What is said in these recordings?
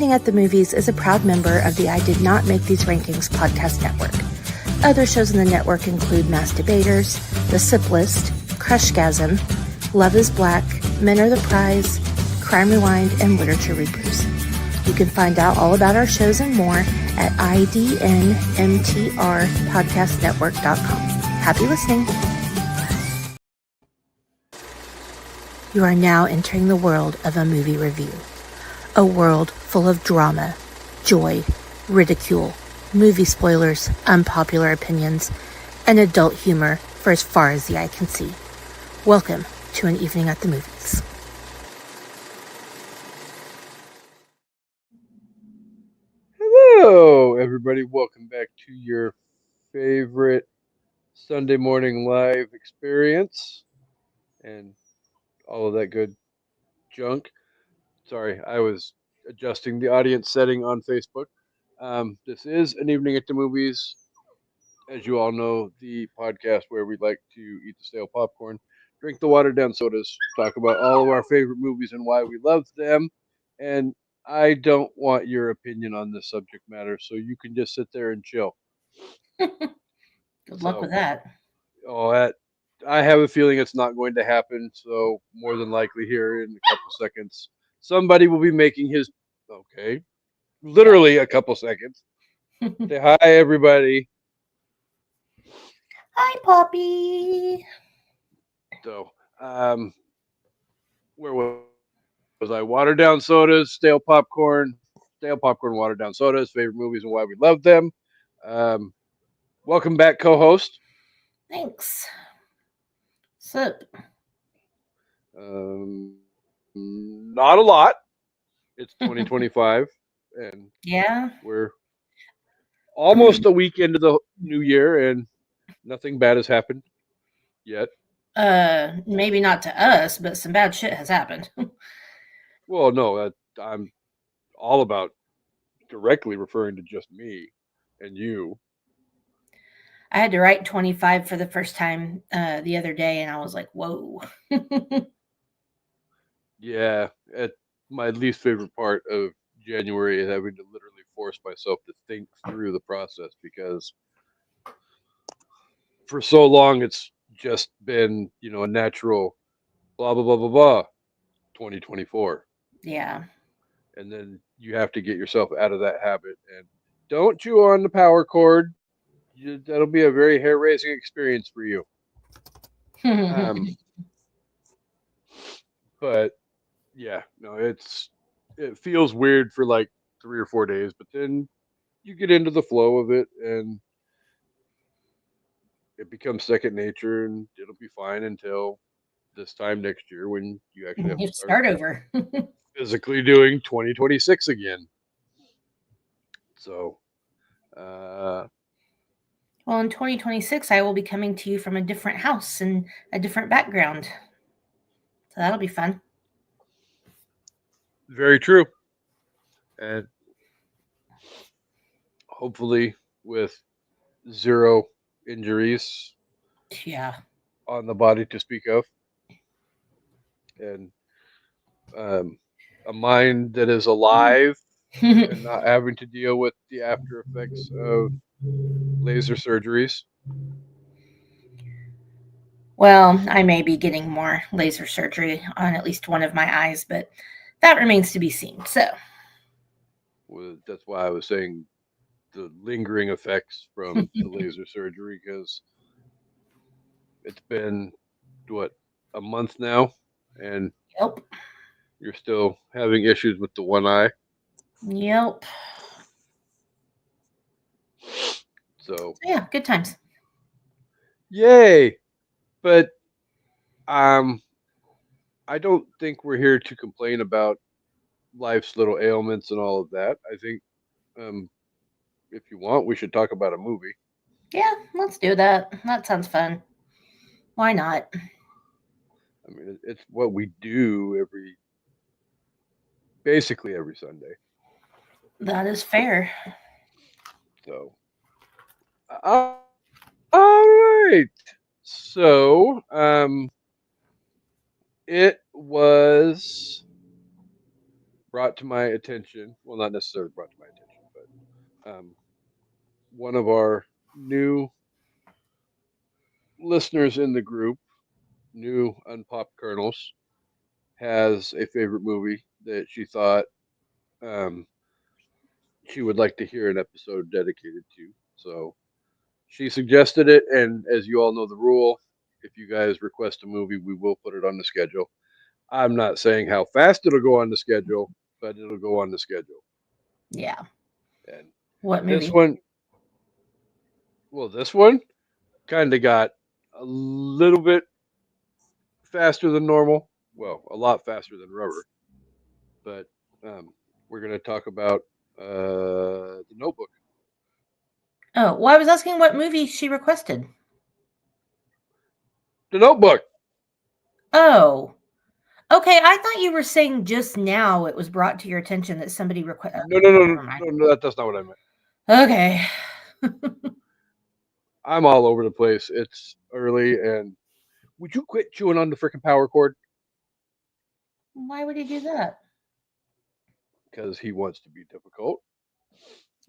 Evening at the Movies is a proud member of the I Did Not Make These Rankings podcast network. Other shows in the network include Mass Debaters, The Sip List, Crushgasm, Love is Black, Men Are the Prize, Crime Rewind, and Literature Rebrews. You can find out all about our shows and more at idnmtrpodcastnetwork.com. Happy listening. You are now entering the world of a movie review. A world full of drama, joy, ridicule, movie spoilers, unpopular opinions, and adult humor for as far as the eye can see. Welcome to An Evening at the Movies. Hello, everybody. Welcome back to your favorite Sunday morning live experience and all of that good junk. Sorry, I was adjusting the audience setting on Facebook. This is An Evening at the Movies. As you all know, the podcast where we like to eat the stale popcorn, drink the watered down sodas, talk about all of our favorite movies and why we love them. And I don't want your opinion on this subject matter, so you can just sit there and chill. Good luck with that. I have a feeling it's not going to happen. So more than likely, here in a couple seconds, somebody will be making his literally a couple seconds. Say hi, everybody. Hi, Poppy. So, where was I? Watered down sodas, stale popcorn, watered down sodas, favorite movies and why we love them. Welcome back, co-host. Thanks. Sup? Not a lot. It's 2025, and Yeah. we're almost a week into the new year, and nothing bad has happened yet. Maybe not to us, but some bad shit has happened. Well, no, I'm all about directly referring to just me and you. I had to write 25 for the first time the other day, and I was like, whoa. Yeah, my least favorite part of January is having to literally force myself to think through the process because for so long it's just been, a natural blah blah blah blah blah 2024. Yeah. And then you have to get yourself out of that habit and don't chew on the power cord. That'll be a very hair-raising experience for you. But yeah, no, it feels weird for like 3 or 4 days, but then you get into the flow of it and it becomes second nature and it'll be fine until this time next year when you actually have You to start over. physically doing 2026 again. So, Well, in 2026, I will be coming to you from a different house and a different background. So that'll be fun. very true. And hopefully with zero injuries Yeah. on the body to speak of. And a mind that is alive and not having to deal with the after effects of laser surgeries. Well, I may be getting more laser surgery on at least one of my eyes, but that remains to be seen. So, That's why I was saying the lingering effects from the laser surgery because it's been what, a month now, and yep. you're still having issues with the one eye. Yep. So yeah, good times. Yay! But I don't think we're here to complain about life's little ailments and all of that. I think if you want, we should talk about a movie. Yeah, let's do that. That sounds fun. Why not? I mean, it's what we do basically every Sunday. That is fair. So, all right. So, it was brought to my attention. Well, not necessarily brought to my attention, but one of our new listeners in the group, new unpopped kernels, has a favorite movie that she thought um, she would like to hear an episode dedicated to. So she suggested it, and as you all know the rule, if you guys request a movie, we will put it on the schedule. I'm not saying how fast it'll go on the schedule, but it'll go on the schedule. Yeah. And What this movie? one, well, this one kind of got a little bit faster than normal. Well, a lot faster than rubber. But we're going to talk about the Notebook. Oh, well, I was asking what movie she requested. The Notebook. Oh, okay. I thought you were saying just now it was brought to your attention that somebody requested. No, no, no, Never mind. no, that's not what I meant. Okay. I'm all over the place. It's early, and would you quit chewing on the freaking power cord? Why would he do that? Because he wants to be difficult.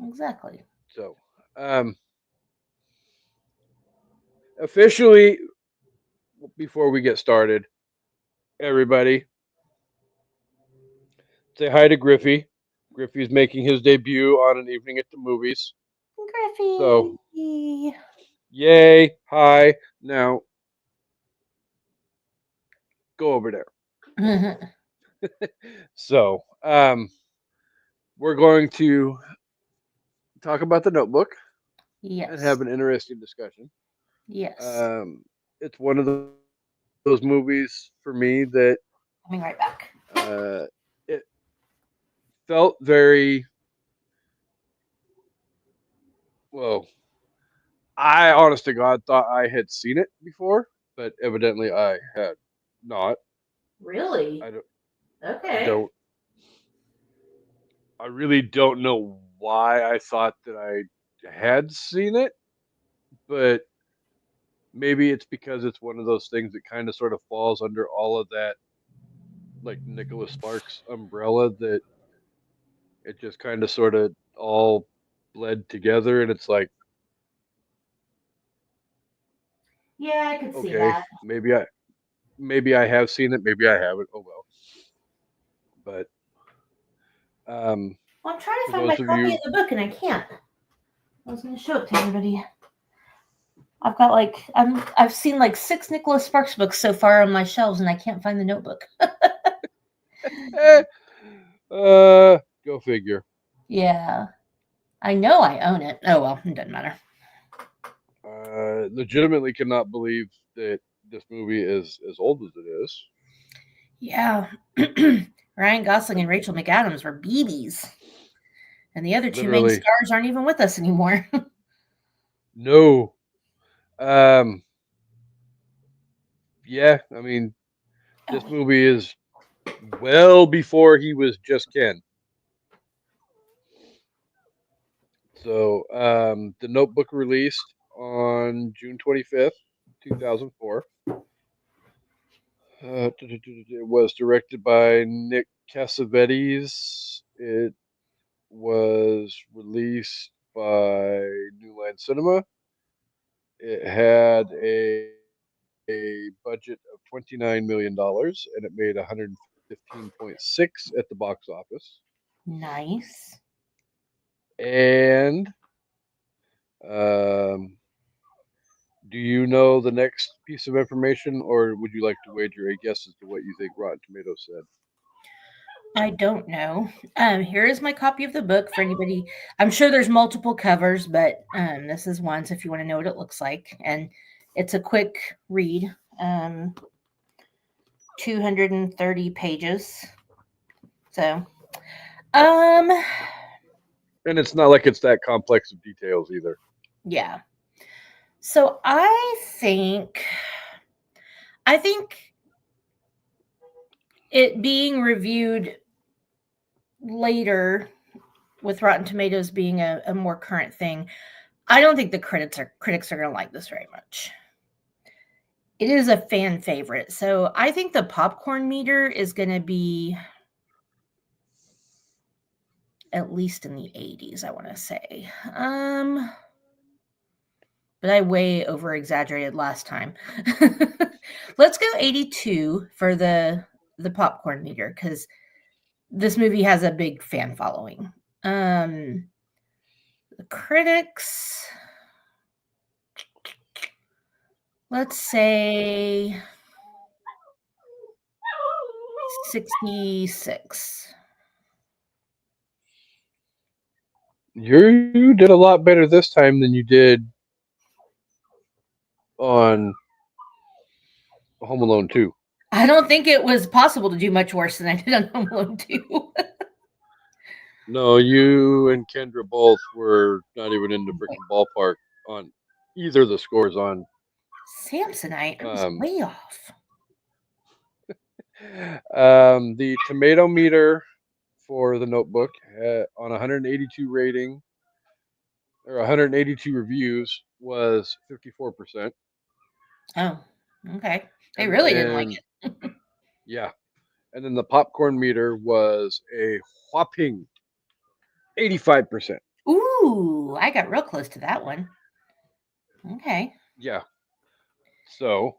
Exactly. So, officially, before we get started, everybody say hi to Griffey. Griffey's making his debut on An Evening at the Movies. Griffey. So, yay, hi. Now, go over there. So, we're going to talk about the Notebook Yes. and have an interesting discussion. Yes. It's one of those movies for me that Coming right back. It felt very well. I, honest to God, thought I had seen it before, but evidently I had not. Really? I don't. Okay. I really don't know why I thought that I had seen it, but maybe it's because it's one of those things that kind of sort of falls under all of that, like Nicholas Sparks umbrella, that it just kind of sort of all bled together, and it's like, Yeah, I could see okay, that. maybe I have seen it, maybe I haven't. Oh well. But Well, I'm trying to for find my those of copy you, of the book and I can't. I was going to show it to everybody. I've got I've seen like 6 Nicholas Sparks books so far on my shelves, and I can't find the Notebook. go figure. Yeah, I know I own it. Oh well, it doesn't matter. Legitimately cannot believe that this movie is as old as it is. Yeah, Ryan Gosling and Rachel McAdams were BBs, and the other two main Literally. stars aren't even with us anymore. No. Yeah, I mean, this movie is well before he was just Ken. So, the Notebook released on June 25th, 2004. It was directed by Nick Cassavetes. It was released by New Line Cinema. It had a budget of $29 million and it made 115.6 at the box office. Nice. And do you know the next piece of information, or would you like to wager a guess as to what you think Rotten Tomatoes said? I don't know. Here is my copy of the book for anybody. I'm sure there's multiple covers, but this is one. So if you want to know what it looks like, and it's a quick read. 230 pages. So, and it's not like it's that complex of details either. Yeah. So I think it being reviewed later with Rotten Tomatoes being a more current thing, I don't think the critics are going to like this very much. It is a fan favorite. So I think the popcorn meter is going to be at least in the 80s, I want to say. But I way over exaggerated last time. Let's go 82 for the popcorn meter because this movie has a big fan following. The critics, let's say 66. You did a lot better this time than you did on Home Alone 2. I don't think it was possible to do much worse than I did on Home Alone 2. No, you and Kendra both were not even in the freaking ballpark on either of the scores on. Samsonite, I was way off. The tomato meter for The Notebook on 182 rating or 182 reviews was 54%. Oh, okay. They And really didn't like then, it. yeah. And then the popcorn meter was a whopping 85%. Ooh, I got real close to that one. Okay. Yeah. So,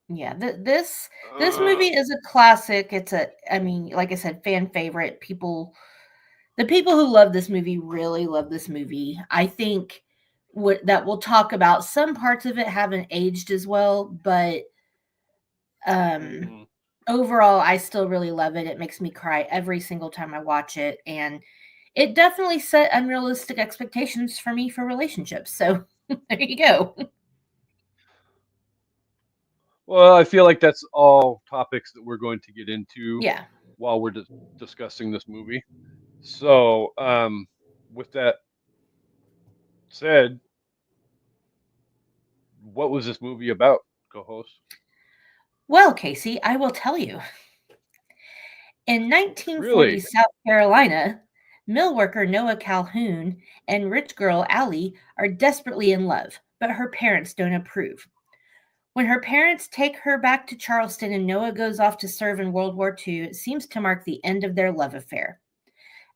Yeah, this movie is a classic. It's I mean, like I said, fan favorite. The people who love this movie really love this movie. I think that we'll talk about some parts of it haven't aged as well, but um overall I still really love it. It makes me cry every single time I watch it, and it definitely set unrealistic expectations for me for relationships. So there you go. well, I feel like that's all topics that we're going to get into Yeah. while we're discussing this movie. So, with that said, what was this movie about, co-host? Well, Casey, I will tell you. In 1940 Really? South Carolina, mill worker Noah Calhoun and rich girl Allie are desperately in love, but her parents don't approve. When her parents take her back to Charleston and Noah goes off to serve in World War II, it seems to mark the end of their love affair.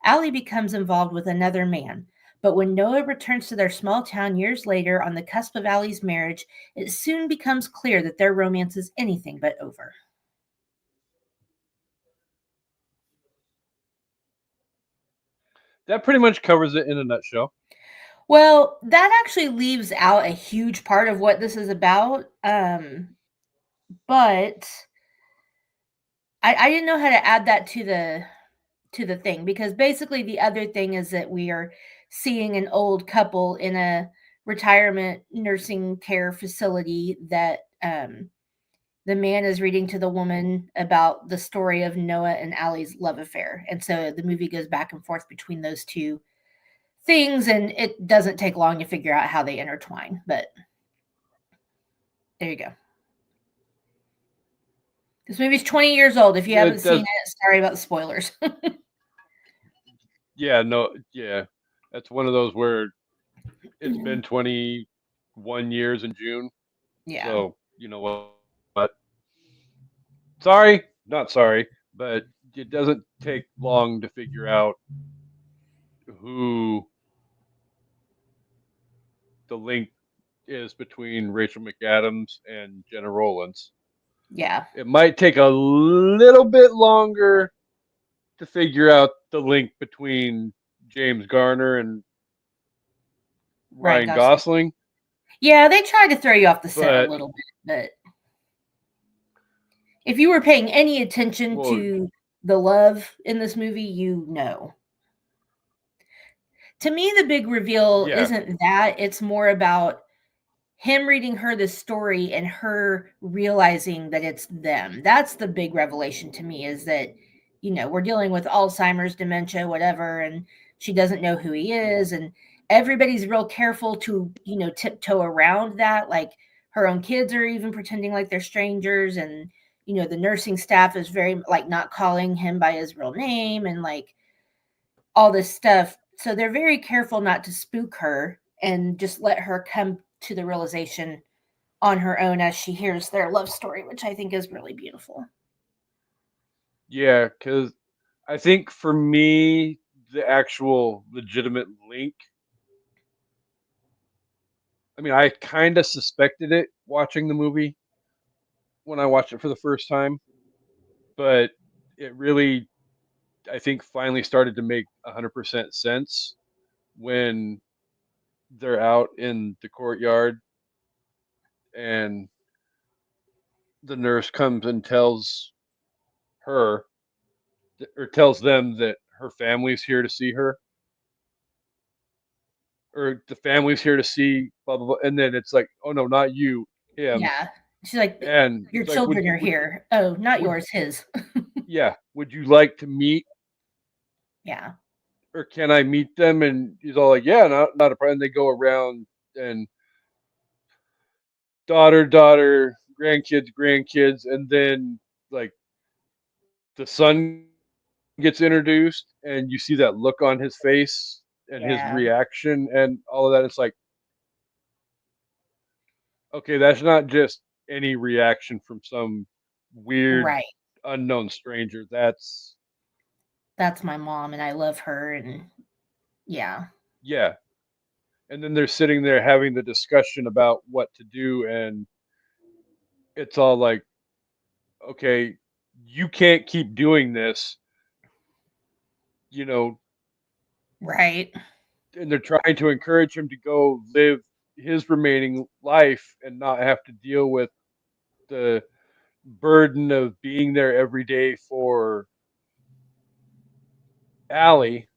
Allie becomes involved with another man, but when Noah returns to their small town years later on the cusp of Allie's marriage, it soon becomes clear that their romance is anything but over. That pretty much covers it in a nutshell. Well, that actually leaves out a huge part of what this is about. But I didn't know how to add that to the thing because basically the other thing is that we are seeing an old couple in a retirement nursing care facility that the man is reading to the woman about the story of Noah and Allie's love affair. And so the movie goes back and forth between those two things, and it doesn't take long to figure out how they intertwine. But there you go. This movie's 20 years old. If you haven't It seen does. it, sorry about the spoilers. Yeah. No. Yeah. That's one of those where it's been 21 years in June. Yeah. So you know what? Sorry, not sorry, but it doesn't take long to figure out who the link is between Rachel McAdams and Jenna Rollins. Yeah. It might take a little bit longer to figure out the link between James Garner and Ryan Ryan Gosling. Gosling. Yeah, they tried to throw you off the scent a But little bit, but if you were paying any attention well, to the love in this movie, you know. To me, the big reveal yeah, isn't that, it's more about him reading her this story and her realizing that it's them. That's the big revelation to me is that, you know, we're dealing with Alzheimer's, dementia, whatever, and she doesn't know who he is. And everybody's real careful to, you know, tiptoe around that. Like her own kids are even pretending like they're strangers. And, you know, the nursing staff is very like not calling him by his real name and like all this stuff. So they're very careful not to spook her and just let her come to the realization on her own as she hears their love story, which I think is really beautiful. yeah, because I think for me, the actual legitimate link. I mean, I kind of suspected it watching the movie when I watched it for the first time, but it really, I think, finally started to make 100% sense when they're out in the courtyard and the nurse comes and tells her or tells them that her family's here to see her, or the family's here to see blah blah blah, and then it's like, oh no, not you, him, Yeah. She's like, and your it's like, children are here. Oh, not would yours, his. yeah, would you like to meet, Yeah. or can I meet them? And he's all like, yeah, not a problem. And they go around and daughter, grandkids, and then like the son gets introduced, and you see that look on his face and his Yeah. reaction and all of that. It's like, okay, that's not just any reaction from some weird Right. unknown stranger. That's That's my mom, and I love her. And yeah. yeah. And then they're sitting there having the discussion about what to do, and it's all like, okay, you can't keep doing this, you know, Right. and they're trying to encourage him to go live his remaining life and not have to deal with the burden of being there every day for Allie.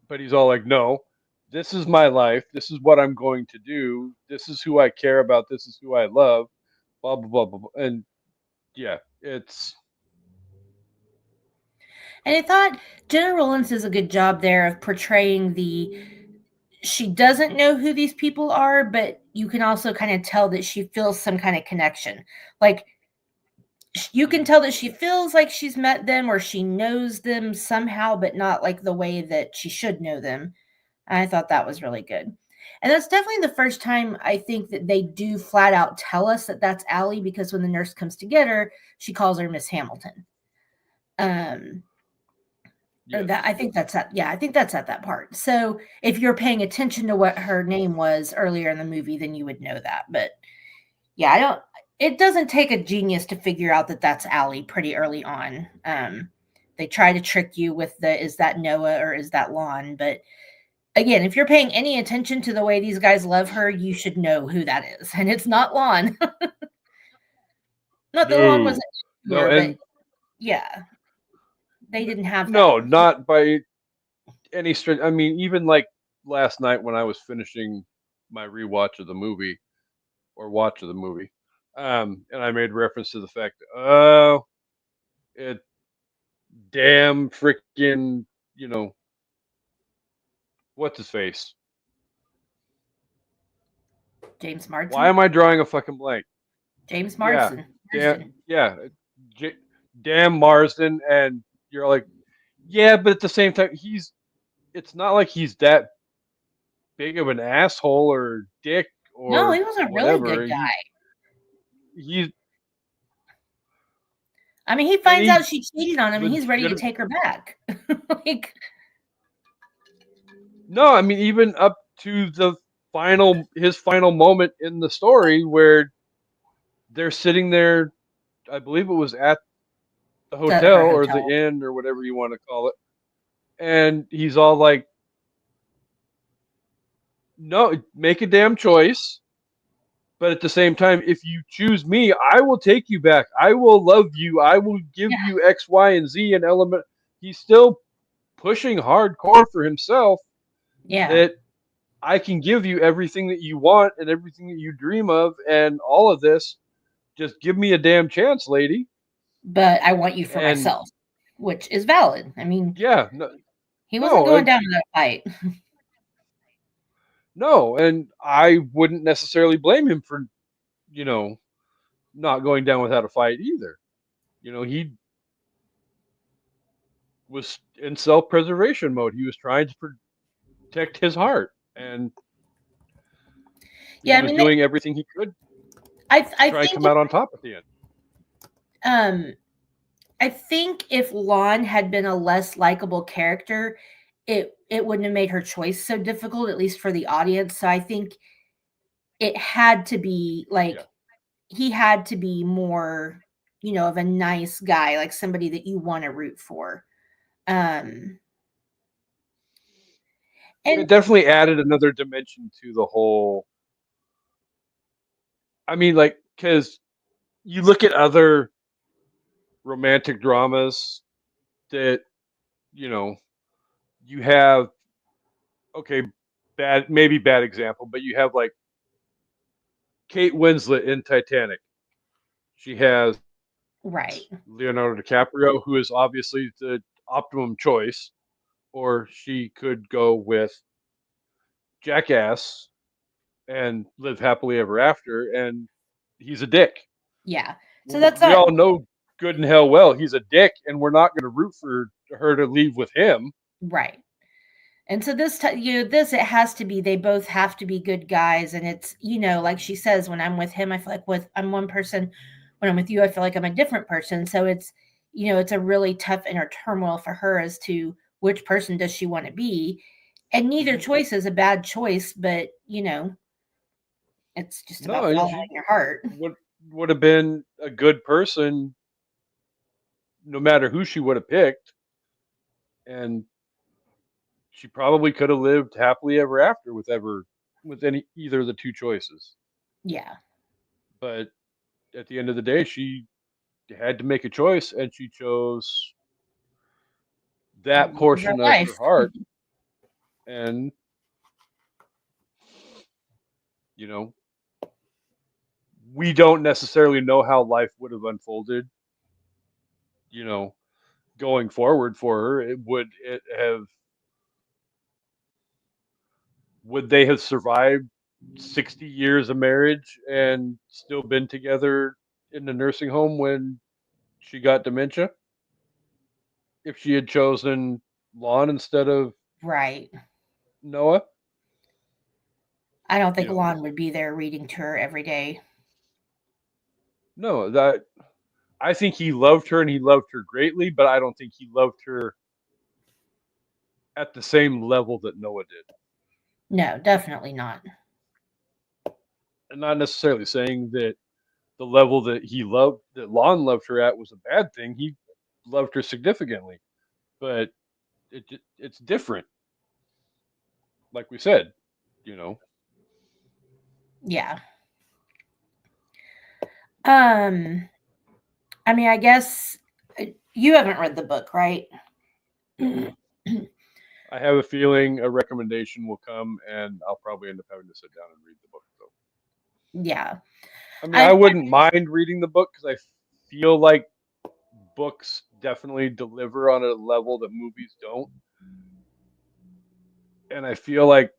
But he's all like, no, this is my life. This is what I'm going to do. This is who I care about. This is who I love. Blah, blah, blah, blah, blah. And yeah, it's. And I thought Jenna Rollins does a good job there of portraying she doesn't know who these people are, but you can also kind of tell that she feels some kind of connection. Like you can tell that she feels like she's met them or she knows them somehow, but not like the way that she should know them. And I thought that was really good. And that's definitely the first time I think that they do flat out tell us that that's Allie, because when the nurse comes to get her, she calls her Miss Hamilton. Or Yes. that I think that's at I think that's at that part. So if you're paying attention to what her name was earlier in the movie, then you would know that. But yeah, I don't. It doesn't take a genius to figure out that that's Allie pretty early on. They try to trick you with the is that Noah or is that Lon? But again, if you're paying any attention to the way these guys love her, you should know who that is, and it's not Lon. Not that Lon wasn't No, her, but and yeah, they didn't have that. no, not by any stretch. I mean, even like last night when I was finishing my rewatch of the movie or watch of the movie, and I made reference to the fact that, oh, it damn freaking, you know, what's his face? James Why Marsden. am I drawing a fucking blank? James Yeah, Marsden. yeah, J- damn Marsden, and you're like, yeah, but at the same time, it's not like he's that big of an asshole or dick No, or he was a really whatever. good guy. He's I mean, he and finds he out she cheated on him, and he's ready to take her back. Like, no, I mean, even up to his final moment in the story where they're sitting there, I believe it was at the hotel her or the hotel. inn or whatever you want to call it, and he's all like, no, make a damn choice. But at the same time, if you choose me, I will take you back. I will love you. I will give Yeah. you X, Y, and Z and element. He's still pushing hardcore for himself Yeah. that I can give you everything that you want and everything that you dream of and all of this. Just give me a damn chance, lady. But I want you for And myself, which is valid. I mean, yeah, he wasn't no, going down to that fight. no, and I wouldn't necessarily blame him for, you know, not going down without a fight either. You know, he was in self-preservation mode. He was trying to protect his heart, and Yeah, he I was mean, doing everything he could I to try to think come out on top at the end. I think if Lon had been a less likable character, it wouldn't have made her choice so difficult, at least for the audience. So I think it had to be like he had to be more, of a nice guy, like somebody that you want to root for. Um It and definitely added another dimension to the whole. I mean, like, because you look at other romantic dramas that, you know, you have, okay, maybe bad example, but you have like Kate Winslet in Titanic. She has right. Leonardo DiCaprio, who is obviously the optimum choice, or she could go with Jackass and live happily ever after, and he's a dick. Yeah. So that's We not all know good and hell well he's a dick, and we're not going to root for her to leave with him. right. And so this it has to be they both have to be good guys, and it's like she says, when I'm with him I feel like I'm one person, when I'm with you I feel like I'm a different person. So it's a really tough inner turmoil for her as to which person does she want to be, and neither Mhm. choice is a bad choice, but it's just No, about and following she your heart. would would have been a good person no matter who she would have picked, and she probably could have lived happily ever after with any either of the two choices. Yeah. But at the end of the day, she had to make a choice, and she chose that Her portion of her life. heart. And you know, we don't necessarily know how life would have unfolded. You know, going forward for her, it have would they have survived 60 years of marriage and still been together in the nursing home when she got dementia if she had chosen Lon instead of Right. Noah? I don't You think know, Lon would be there reading to her every day. no, that I think he loved her and he loved her greatly, but I don't think he loved her at the same level that Noah did. No, definitely not. And not necessarily saying that the level that Lon loved her at was a bad thing. He loved her significantly, but it's different. Like we said, you know. Yeah. Um, I mean, I guess you haven't read the book, right? I have a feeling a recommendation will come, and I'll probably end up having to sit down and read the book. Though, Yeah. I mean, I I wouldn't mind reading the book because I feel like books definitely deliver on a level that movies don't, and I feel like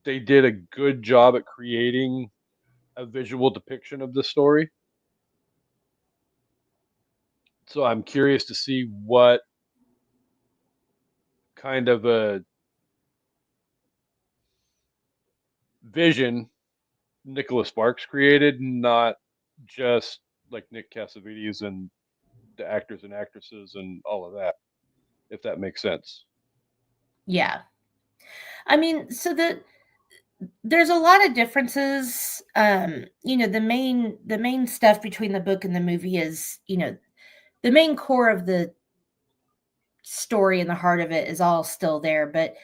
they did a good job at creating a visual depiction of the story. So I'm curious to see what kind of a vision Nicholas Sparks created, not just like Nick Cassavetes and the actors and actresses and all of that, if that makes sense. yeah. I mean, there's a lot of differences. The main stuff between the book and the movie is, the main core of the story and the heart of it is all still there, but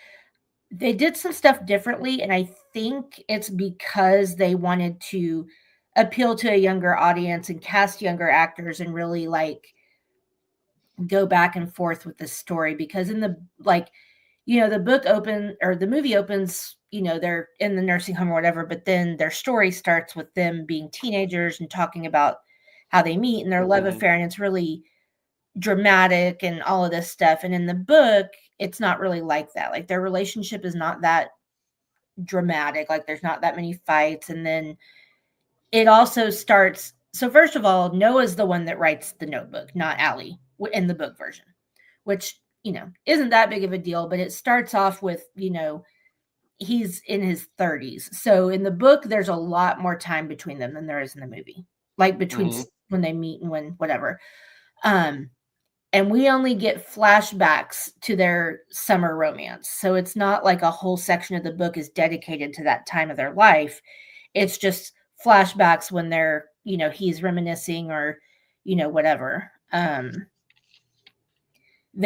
they did some stuff differently, and I think it's because they wanted to appeal to a younger audience and cast younger actors and really like go back and forth with this story, because in the like the book open or the movie opens, they're in the nursing home or whatever, but then their story starts with them being teenagers and talking about how they meet and their love Hmm. affair, and it's really dramatic and all of this stuff. And in the book, it's not really like that. Like their relationship is not that dramatic. Like there's not that many fights. And then it also starts. So first of all, Noah's the one that writes the notebook, not Allie in the book version, which isn't that big of a deal. But it starts off with he's in his 30s. So in the book, there's a lot more time between them than there is in the movie, like between Hmm. when they meet and when whatever. Um, And we only get flashbacks to their summer romance. So it's not like a whole section of the book is dedicated to that time of their life. It's just flashbacks when they're, he's reminiscing or, whatever. They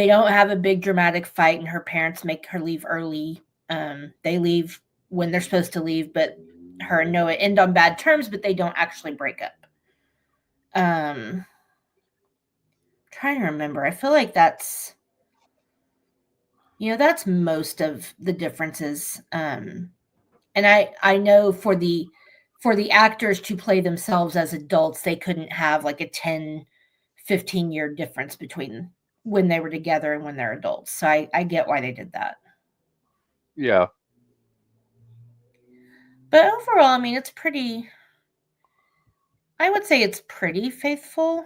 don't have a big dramatic fight and her parents make her leave early. They leave when they're supposed to leave, but her and Noah end on bad terms, but they don't actually break up. Trying to remember. I feel like that's most of the differences. And I know for the actors to play themselves as adults, they couldn't have like a 10, 15-year difference between when they were together and when they're adults. So I get why they did that. Yeah. But overall, I mean, I would say it's pretty faithful.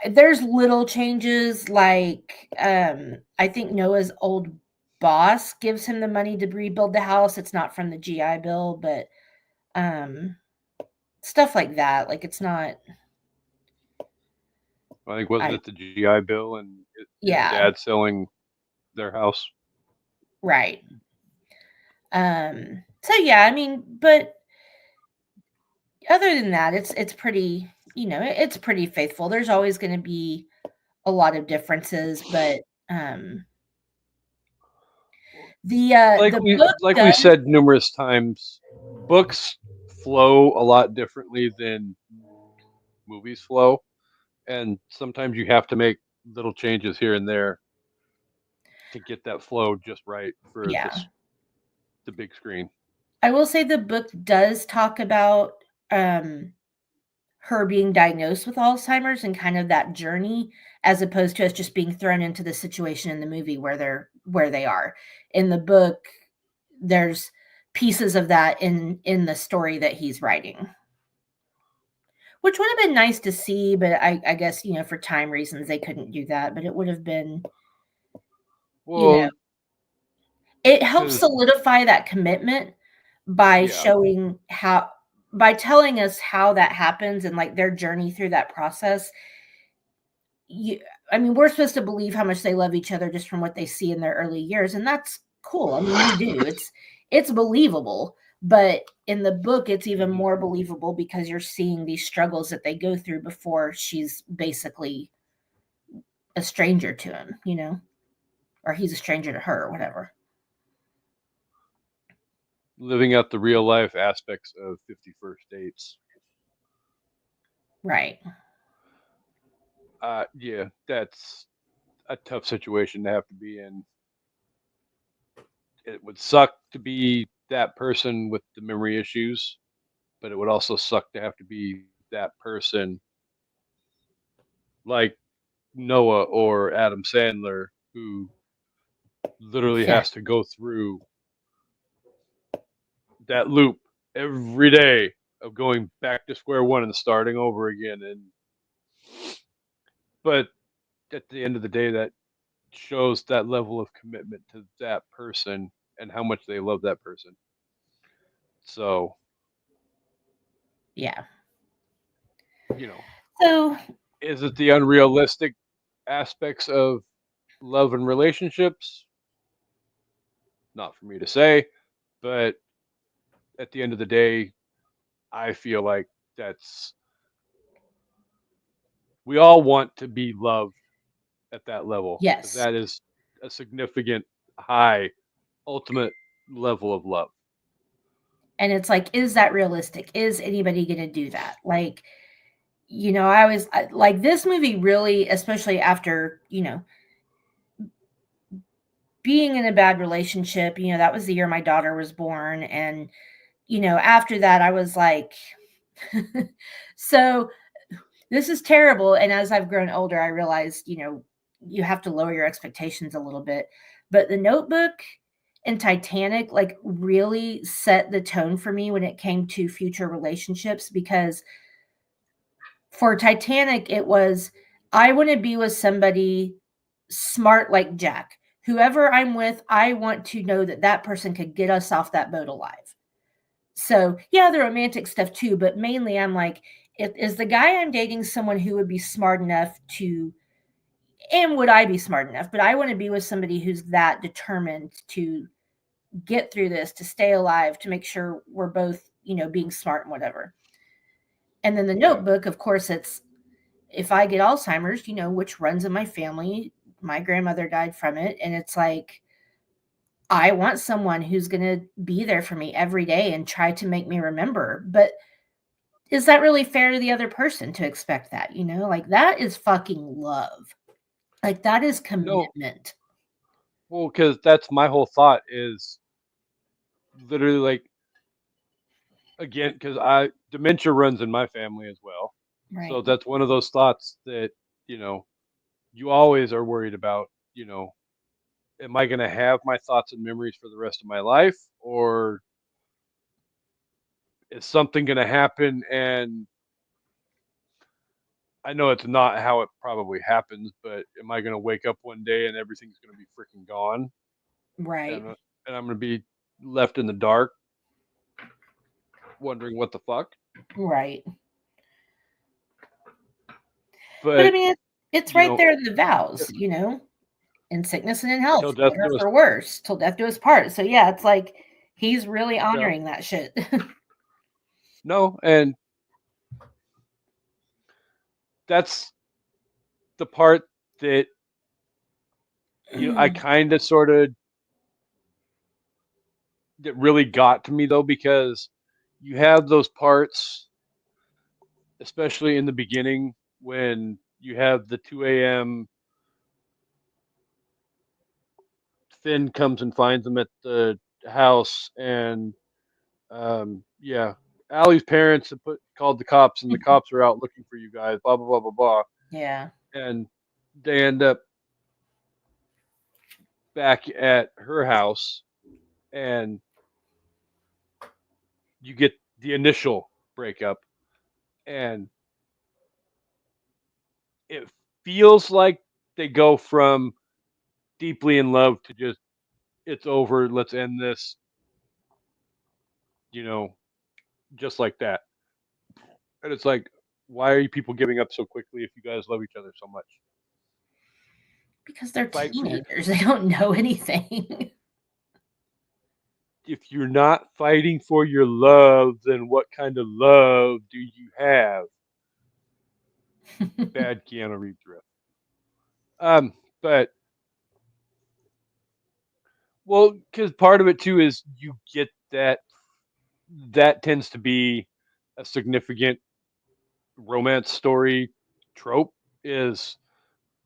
There's little changes like I think Noah's old boss gives him the money to rebuild the house. It's not from the GI Bill, but stuff like that. Like it's not. I think wasn't it the GI Bill and his dad selling their house? Right. So yeah, I mean, but other than that, it's pretty, it's pretty faithful. There's always going to be a lot of differences, but we said numerous times, books flow a lot differently than movies flow, and sometimes you have to make little changes here and there to get that flow just right for the big screen. I will say the book does talk about her being diagnosed with Alzheimer's and kind of that journey, as opposed to us just being thrown into the situation in the movie where they are. In the book, there's pieces of that in the story that he's writing, which would have been nice to see, but I guess, for time reasons, they couldn't do that, but it would have been, it helps solidify that commitment by showing by telling us how that happens and like their journey through that process. I mean, we're supposed to believe how much they love each other just from what they see in their early years. And that's cool. I mean, we do. It's believable, but in the book, it's even more believable because you're seeing these struggles that they go through before she's basically a stranger to him, or he's a stranger to her or whatever. Living out the real life aspects of 50 First Dates. Right. Yeah, that's a tough situation to have to be in. It would suck to be that person with the memory issues, but it would also suck to have to be that person like Noah or Adam Sandler who literally has to go through that loop every day of going back to square one and starting over again. But at the end of the day, that shows that level of commitment to that person and how much they love that person. So, yeah. So, is it the unrealistic aspects of love and relationships? Not for me to say, but at the end of the day, I feel like we all want to be loved at that level. Yes. That is a significant, high, ultimate level of love. And it's like, is that realistic? Is anybody going to do that? Like, I was like, this movie really, especially after, being in a bad relationship, that was the year my daughter was born. And, after that, I was like, so this is terrible. And as I've grown older, I realized, you have to lower your expectations a little bit. But The Notebook and Titanic like really set the tone for me when it came to future relationships, because for Titanic, it was, I want to be with somebody smart like Jack. Whoever I'm with, I want to know that that person could get us off that boat alive. So yeah, the romantic stuff too, but mainly I'm like, is the guy I'm dating someone who would be smart enough to, and would I be smart enough? But I want to be with somebody who's that determined to get through this, to stay alive, to make sure we're both, being smart and whatever. And then the Notebook, of course, it's if I get Alzheimer's, which runs in my family, my grandmother died from it. And it's like, I want someone who's going to be there for me every day and try to make me remember. But is that really fair to the other person to expect that? Like that is fucking love. Like that is commitment. Well, because that's my whole thought is literally like, again, because dementia runs in my family as well. Right. So that's one of those thoughts that, you always are worried about, am I going to have my thoughts and memories for the rest of my life, or is something going to happen? And I know it's not how it probably happens, but am I going to wake up one day and everything's going to be freaking gone? Right. And I'm going to be left in the dark wondering what the fuck? Right. But I mean, it's right there in the vows, in sickness and in health, till death better do us. for worse, till death do us part. So yeah, it's like he's really honoring that shit. No, and that's the part that I kind of sort of that really got to me though, because you have those parts, especially in the beginning when you have the 2 a.m. Finn comes and finds them at the house, and yeah, Allie's parents have called the cops, and the cops are out looking for you guys. Blah blah blah blah blah. Yeah. And they end up back at her house, and you get the initial breakup, and it feels like they go from deeply in love to just it's over, let's end this, you know, just like that. And it's like, why are you people giving up so quickly if you guys love each other so much? Because they're Fight for your. teenagers. They don't know anything. If you're not fighting for your love, then what kind of love do you have? Bad Keanu Reeves riff. But well, because part of it too is you get that tends to be a significant romance story trope is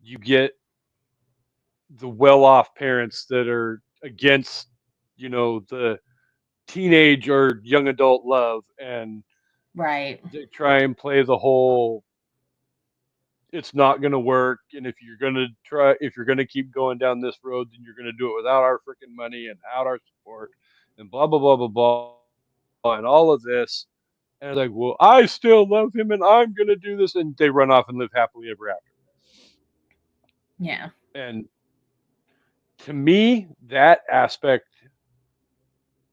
you get the well-off parents that are against, the teenage or young adult love, and Right. they try and play the whole it's not going to work, and if you're going to keep going down this road, then you're going to do it without our freaking money and without our support and blah blah blah blah blah and all of this. And it's like, well, I still love him and I'm going to do this, and they run off and live happily ever after. Yeah. And to me, that aspect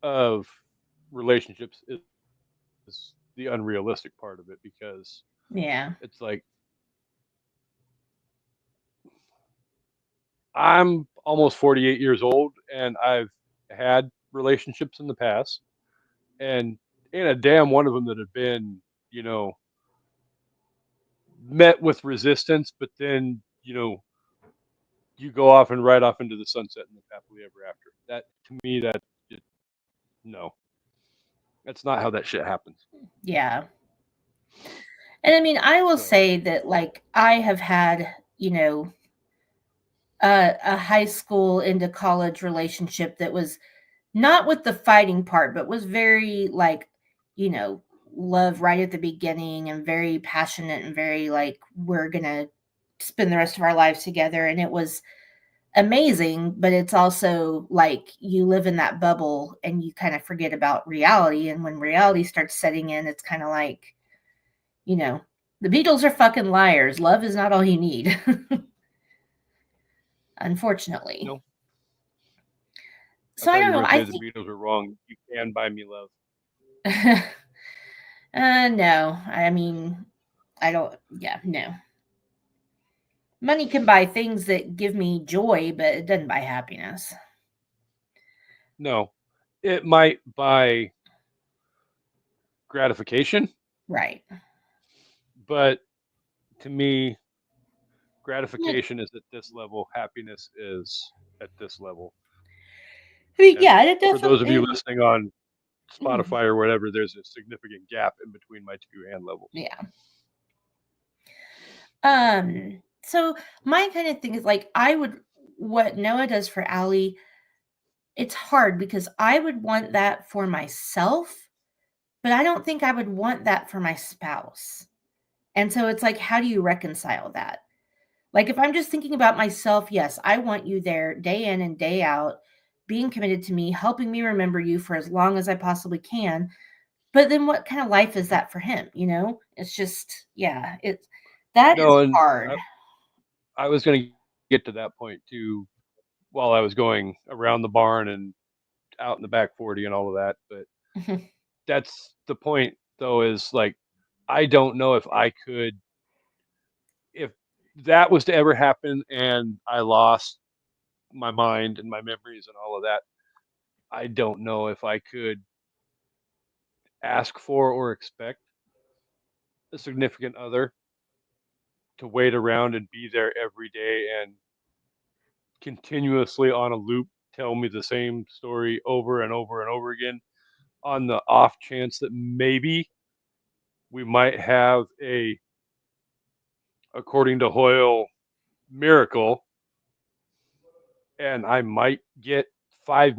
of relationships is the unrealistic part of it, because Yeah. it's like I'm almost 48 years old and I've had relationships in the past, and in a damn one of them that have been, met with resistance, but then, you go off and ride off into the sunset and live happily ever after. That to me, that just, no, that's not how that shit happens. Yeah. And I mean, I will say that, like, I have had, a high school into college relationship that was not with the fighting part, but was very, like, love right at the beginning and very passionate and very, like, we're going to spend the rest of our lives together. And it was amazing, but it's also like you live in that bubble and you kind of forget about reality. And when reality starts setting in, it's kind of like, the Beatles are fucking liars. Love is not all you need. Unfortunately. No. So I don't know. I the think Beatles are wrong. You can buy me love. no. I mean, No. Money can buy things that give me joy, but it doesn't buy happiness. No, it might buy gratification, Right. but to me, Yeah, gratification is at this level, happiness is at this level. I mean, And yeah, it for those of you definitely. listening on Mm, Spotify or whatever, there's a significant gap in between my two hand levels. yeah. So my kind of thing is like I would what Noah does for Allie, it's hard because I would want that for myself, but I don't think I would want that for my spouse. And so it's like, how do you reconcile that? Like, if I'm just thinking about myself, yes, I want you there day in and day out, being committed to me, helping me remember you for as long as I possibly can. But then what kind of life is that for him? It's just, yeah, that is No, and hard. I was going to get to that point too while I was going around the barn and out in the back 40 and all of that. But that's the point, though, is like, I don't know if I could, if that was to ever happen and I lost my mind and my memories and all of that, I don't know if I could ask for or expect a significant other to wait around and be there every day and continuously on a loop tell me the same story over and over and over again on the off chance that maybe we might have a, according to Hoyle, miracle and I might get 5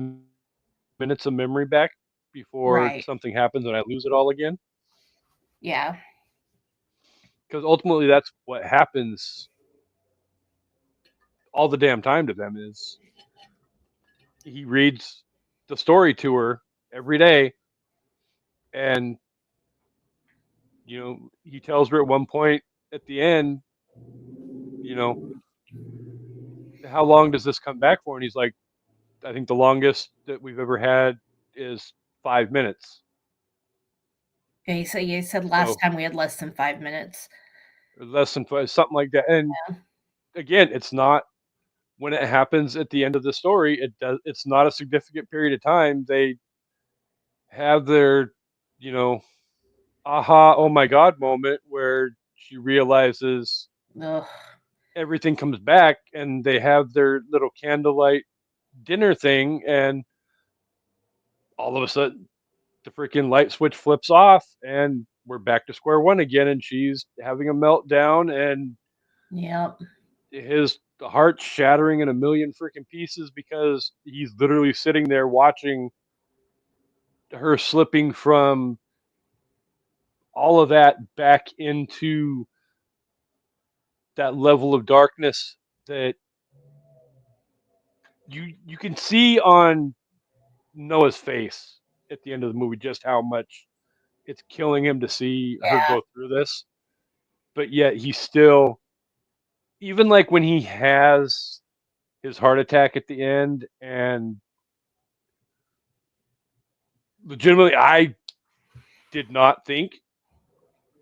minutes of memory back before Right. something happens and I lose it all again. Yeah. Because ultimately, that's what happens all the damn time to them. Is he reads the story to her every day, and he tells her at one point at the end, you know, how long does this come back for? And he's like, I think the longest that we've ever had is 5 minutes. Okay. So you said last So time we had less than 5 minutes. less than five, something like that. And Yeah. again, it's not when it happens at the end of the story. It's not a significant period of time. They have their, you know, aha, oh my god moment where she realizes Ugh. everything comes back and they have their little candlelight dinner thing and all of a sudden the freaking light switch flips off and we're back to square one again and she's having a meltdown and Yep. his heart shattering in a million freaking pieces because he's literally sitting there watching her slipping from all of that back into that level of darkness that you can see on Noah's face at the end of the movie just how much it's killing him to see her Yeah. go through this. But yet he's still, even like when he has his heart attack at the end and legitimately I did not think,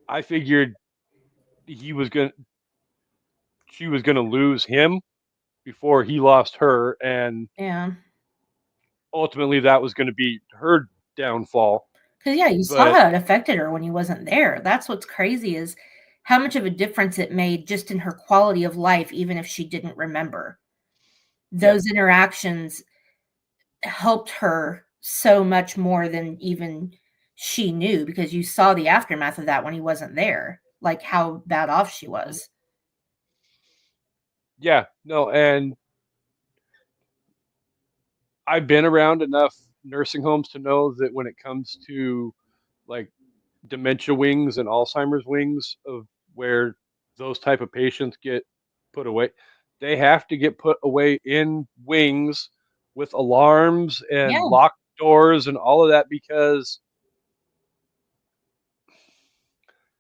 I figured he was going to she was going to lose him before he lost her and Yeah. ultimately that was going to be her downfall. Because yeah, you saw But how it affected her when he wasn't there. That's what's crazy is how much of a difference it made just in her quality of life, even if she didn't remember. yeah, Those interactions helped her so much more than even she knew because you saw the aftermath of that when he wasn't there, like how bad off she was. yeah, no, and I've been around enough nursing homes to know that when it comes to like dementia wings and Alzheimer's wings of where those type of patients get put away, they have to get put away in wings with alarms and Yeah. locked doors and all of that because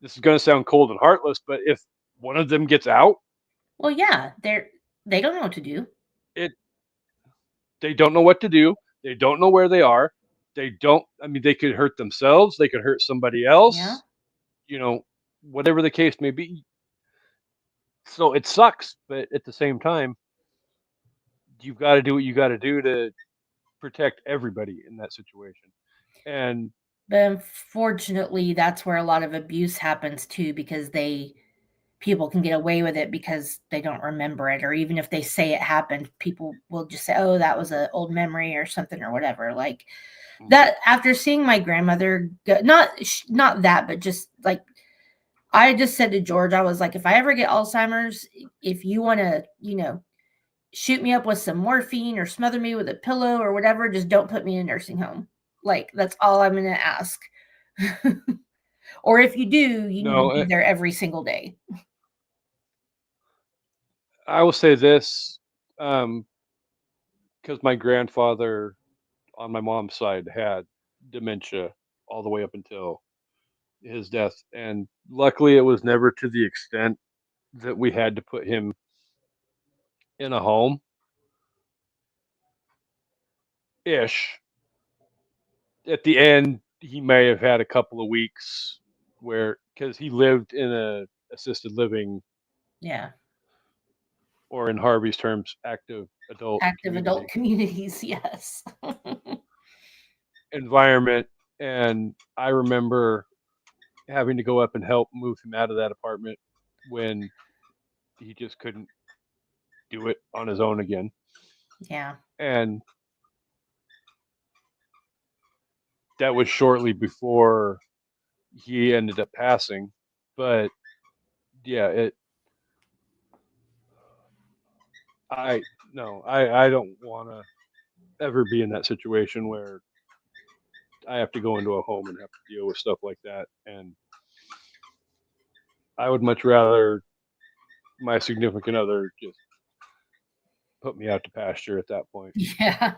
this is going to sound cold and heartless, but if one of them gets out, Well, yeah, they don't know what to do. it they don't know what to do. They don't know where they are. They don't. I mean, they could hurt themselves. They could hurt somebody Yeah. else. You know. whatever the case may be. So it sucks, but at the same time, you've got to do what you got to do to protect everybody in that situation. And But unfortunately, that's where a lot of abuse happens too, because people can get away with it because they don't remember it, or even if they say it happened, people will just say, "Oh, that was an old memory" or something or whatever. Like that. After seeing my grandmother, not that, but just like I just said to George, I was like, if I ever get Alzheimer's, if you want to, shoot me up with some morphine or smother me with a pillow or whatever, just don't put me in a nursing home. Like, that's all I'm going to ask. Or if you do, you need to no, be there every single day. I will say this, because my grandfather on my mom's side had dementia all the way up until his death, and luckily it was never to the extent that we had to put him in a home ish. At the end, he may have had a couple of weeks where, because he lived in a assisted living, Yeah. or in Harvey's terms, active adult Active adult community communities. Yes. environment. And I remember having to go up and help move him out of that apartment when he just couldn't do it on his own again. Yeah. And that was shortly before he ended up passing. But yeah, I no, I don't want to ever be in that situation where I have to go into a home and have to deal with stuff like that. And I would much rather my significant other just put me out to pasture at that point. Yeah.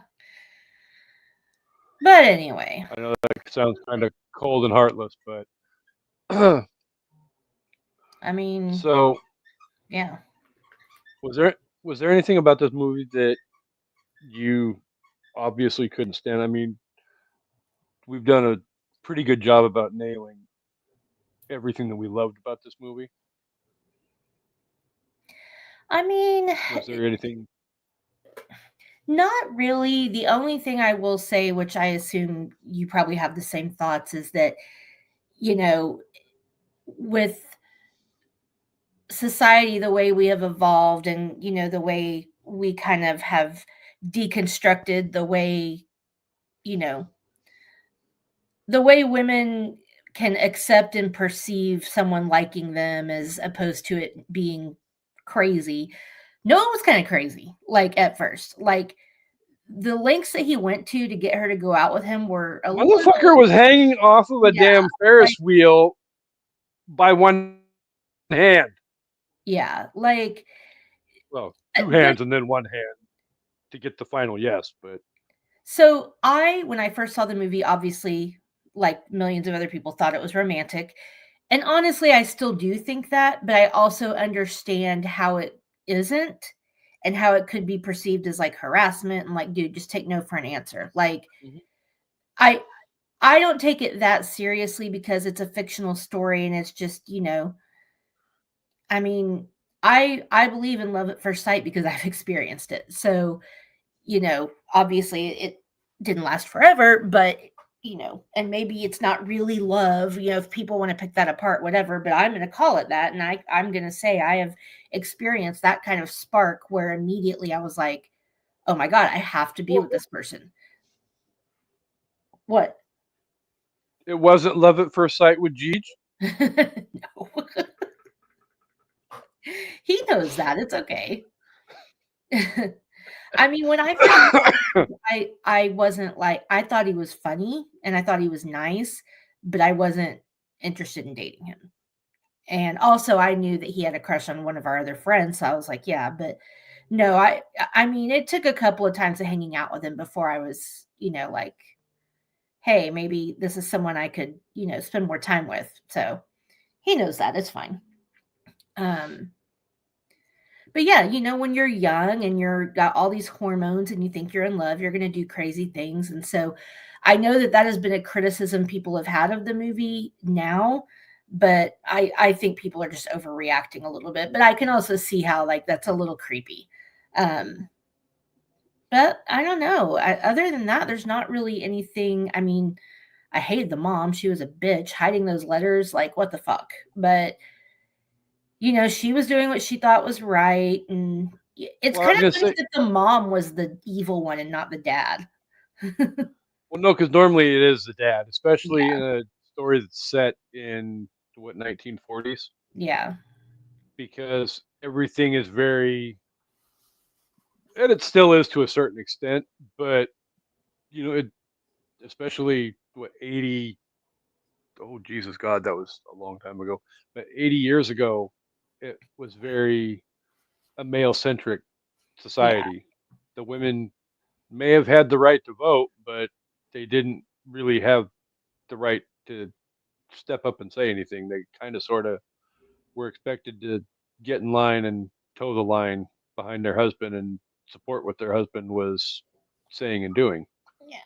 But anyway. I know that sounds kind of cold and heartless, but I mean, so yeah. was there anything about this movie that you obviously couldn't stand? I mean, we've done a pretty good job about nailing everything that we loved about this movie. I mean, Was there anything? not really. The only thing I will say, which I assume you probably have the same thoughts, is that, you know, with society, the way we have evolved and, the way we kind of have deconstructed the way, you know, the way women can accept and perceive someone liking them as opposed to it being crazy. Noah was kind of crazy, like at first. Like the lengths that he went to get her to go out with him were a Motherfucker little, was hanging off of a yeah, damn Ferris wheel by one hand. yeah, like, Well, two but hands and then one hand to get the final yes. But so when I first saw the movie, obviously, like millions of other people, thought it was romantic. And honestly, I still do think that, but I also understand how it isn't and how it could be perceived as like harassment and like, dude, just take no for an answer. Like, Mhm. I I don't take it that seriously because it's a fictional story and it's just, I mean, I believe in love at first sight because I've experienced it. So, obviously it didn't last forever, but and maybe it's not really love, if people want to pick that apart, whatever, but I'm going to call it that. And I'm going to say I have experienced that kind of spark where immediately I was like, oh my God, I have to be with this person. What? it wasn't love at first sight with Jeej. No. He knows that. It's okay. I mean, when I first I wasn't like I thought he was funny and I thought he was nice, but I wasn't interested in dating him. And also I knew that he had a crush on one of our other friends, so I was like, yeah, but no, I mean, it took a couple of times of hanging out with him before I was, like, hey, maybe this is someone I could, spend more time with. So he knows that. It's fine. But yeah, when you're young and you're got all these hormones and you think you're in love, you're going to do crazy things. And so I know that has been a criticism people have had of the movie now, But I think people are just overreacting a little bit. But I can also see how like that's a little creepy. Um, but I don't know. Other than that, there's not really anything. I mean, I hated the mom. She was a bitch hiding those letters. Like, what the fuck? But, she was doing what she thought was right. And it's Well, I kind was of gonna funny say, that the mom was the evil one and not the dad. well, no, because normally it is the dad, especially Yeah. in a story that's set in what 1940s, Yeah. because everything is very, and it still is to a certain extent, but it especially what 80, oh Jesus God, that was a long time ago, but 80 years ago, it was very a male centric Yeah. society. The women may have had the right to vote, but they didn't really have the right to step up and say anything. They kind of sort of were expected to get in line and toe the line behind their husband and support what their husband was saying and doing. Yeah.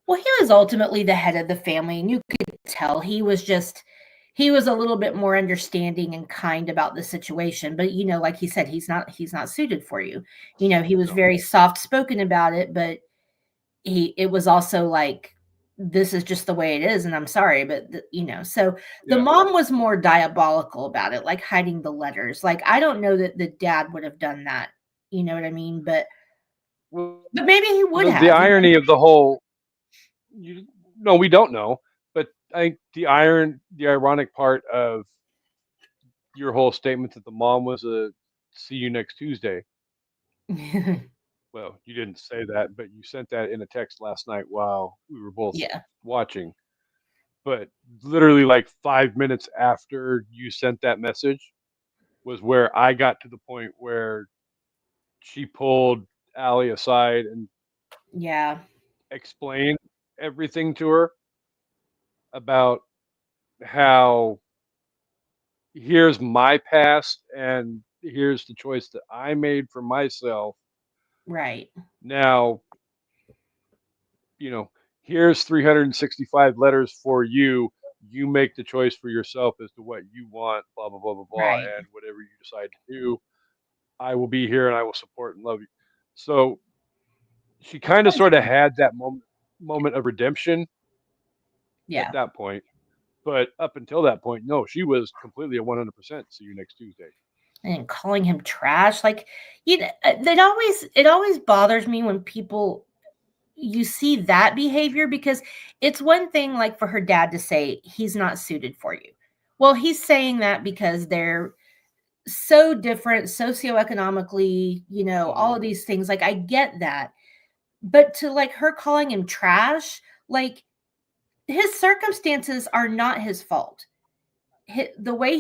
Well, he was ultimately the head of the family, and you could tell he was a little bit more understanding and kind about the situation. But like he said, he's not suited for you. He was No. very soft spoken about it, but it was also like this is just the way it is, and I'm sorry, but so the Yeah. mom was more diabolical about it, like hiding the letters. Like I don't know that the dad would have done that. You know what I mean? But Well, maybe he would the have. irony of the whole, you, no, we don't know, but I think the ironic part of your whole statement that the mom was a see you next Tuesday. Well, you didn't say that, but you sent that in a text last night while we were both Yeah. watching. But literally, like 5 minutes after you sent that message, was where I got to the point where she pulled Allie aside and Yeah. explained everything to her about how here's my past and here's the choice that I made for myself. Right. Now, you know, here's 365 letters for you. You make the choice for yourself as to what you want, blah, blah, blah, blah, blah. Right. And whatever you decide to do, I will be here and I will support and love you. So she kind of sort of had that moment of redemption at Yeah. that point. But up until that point, no, she was completely a 100% see you next Tuesday. And calling him trash, like it always bothers me when people you see that behavior because it's one thing like for her dad to say he's not suited for you. Well, he's saying that because they're so different socioeconomically, all Hmm. of these things. Like I get that. But to like her calling him trash, like his circumstances are not his fault. The way